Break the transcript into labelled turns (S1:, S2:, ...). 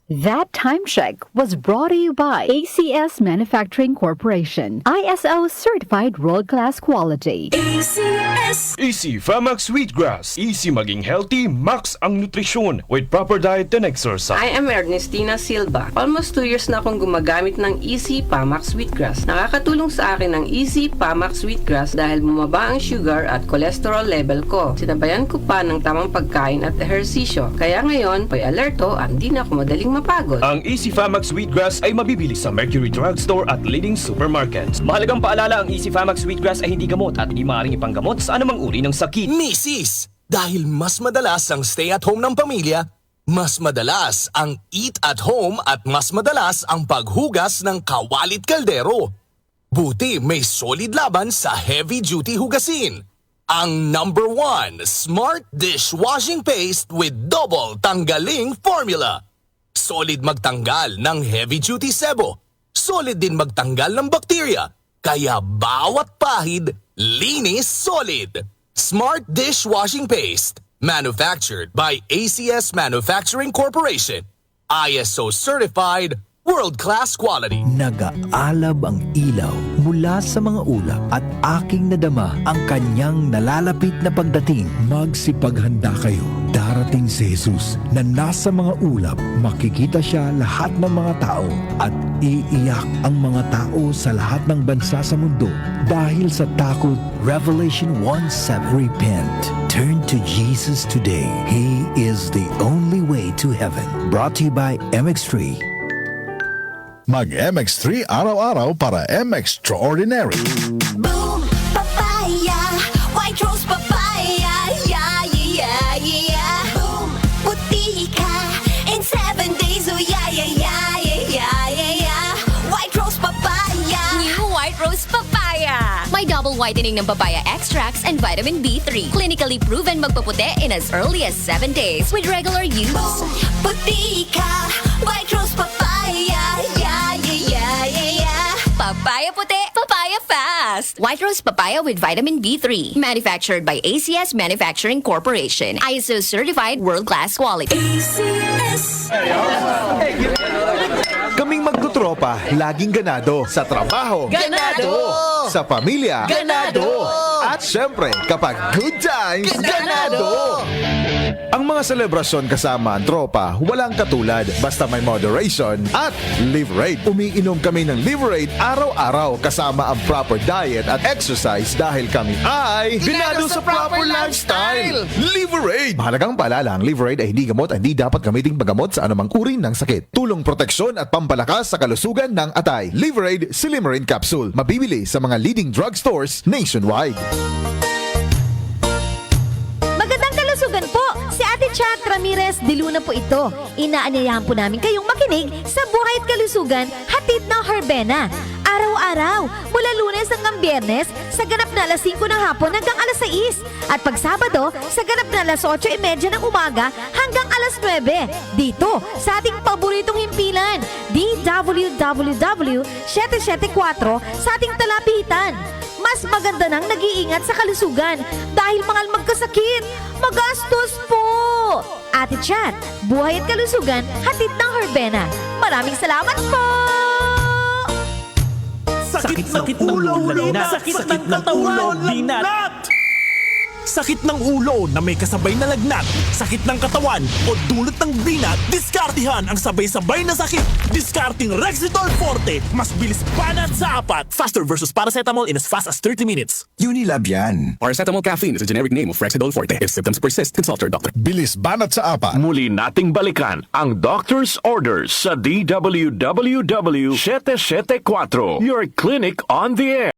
S1: That time check was brought to you by ACS Manufacturing Corporation, ISO certified world-class quality.
S2: ACS! Easy Famax Wheatgrass. Easy maging healthy, max ang nutrisyon with proper diet and exercise.
S3: I am Ernestina Silva. Almost 2 years na akong gumagamit ng Easy Famax Wheatgrass. Nakakatulong sa akin ang Easy Famax Wheatgrass dahil bumaba ang sugar at cholesterol level ko. Sinabayan ko pa ng tamang pagkain at ehersisyo. Kaya ngayon, may alerto at hindi na ako madaling mapagod.
S2: Ang Easy Famax Wheatgrass ay mabibili sa Mercury Drugstore at leading supermarkets. Mahalagang paalala, ang Easy Famax Wheatgrass ay hindi gamot at hindi maaaring ipanggamot sa anumang uri ng sakit.
S4: Misis, dahil mas madalas ang stay at home ng pamilya, mas madalas ang eat at home at mas madalas ang paghugas ng kawalit kaldero. Buti may solid laban sa heavy duty hugasin. Ang number 1 Smart Dishwashing Paste with double tanggaling formula. Solid magtanggal ng heavy-duty sebo. Solid din magtanggal ng bakterya. Kaya bawat pahid, linis solid. Smart Dishwashing Paste. Manufactured by ACS Manufacturing Corporation. ISO certified, world-class quality.
S5: Nag-aalab ang ilaw mula sa mga ulap at aking nadama ang kanyang nalalapit na pagdating. Magsipaghanda kayo. Darating si Jesus na nasa mga ulap, makikita siya lahat ng mga tao at iiyak ang mga tao sa lahat ng bansa sa mundo dahil sa takot. Revelation 1:7. Repent. Turn to Jesus today. He is the only way to heaven. Brought to you by MX3.
S6: Mag-MX3 araw-araw para MX-Extraordinary.
S7: Boom, papaya, white rose papaya, yeah, yeah, yeah. Boom, puti ka in 7 days, oh yeah, yeah, yeah, yeah, yeah, yeah. White rose papaya.
S8: New White Rose Papaya. May double whitening ng papaya extracts and vitamin B3. Clinically proven magpaputi in as early as 7 days with regular use.
S7: Boom, puti ka, white rose papaya, yeah, yeah, yeah, yeah, yeah.
S8: Papaya puti, papaya fast. White Rose Papaya with vitamin B3. Manufactured by ACS Manufacturing Corporation. ISO certified world-class quality.
S7: ACS.
S9: Kaming magtutropa, laging ganado. Sa trabaho,
S8: Ganado!
S9: Sa pamilya,
S8: Ganado!
S9: At syempre, kapag good times, ganado! Ang mga selebrasyon kasama ang tropa, walang katulad. Basta may moderation at Liverade. Umiinom kami ng Liverade araw-araw kasama ang proper diet at exercise dahil kami ay ganado sa proper lifestyle. Liverade! Mahalagang paalala, ang Liverade ay hindi gamot at hindi dapat gamiting paggamot sa anumang uri ng sakit. Tulong proteksyon at pampalakas sa kalusugan ng atay. Liverade Silimarin Capsule. Mabibili sa mga leading drugstores nationwide.
S10: Magandang kalusugan po! Si Ate Chat Ramirez de Luna po ito. Inaanyayahan po namin kayong makinig sa Buhay at Kalusugan, hatid ng Herbena. Araw-araw, mula Lunes hanggang Biyernes, sa ganap na alas 5 ng hapon hanggang alas 6. At pag Sabado, sa ganap na alas 8:30 ng umaga hanggang alas 9. Dito, sa ating paboritong himpilan, DWWW 774 sa ating talapitan. Mas maganda nang nag-iingat sa kalusugan dahil mahal magkasakit. Magastos po! Ate Chat, Buhay at Kalusugan, hatid ng Herbena. Maraming salamat po!
S11: Sakit ng ulo, lagnat. Sakit ng katawan, lagnat. Sakit ng ulo na may kasabay na lagnat, sakit ng katawan o dulot ng binat, diskartihan ang sabay-sabay na sakit. Diskarting Rexidol Forte, mas bilis banat sa apat. Faster versus paracetamol in as fast as 30 minutes.
S6: Unilab yan.
S12: Paracetamol caffeine is a generic name of Rexidol Forte. If symptoms persist, consult your doctor.
S6: Bilis banat sa apat.
S13: Muli nating balikan ang doctor's orders sa DWWW 774, your clinic on the air.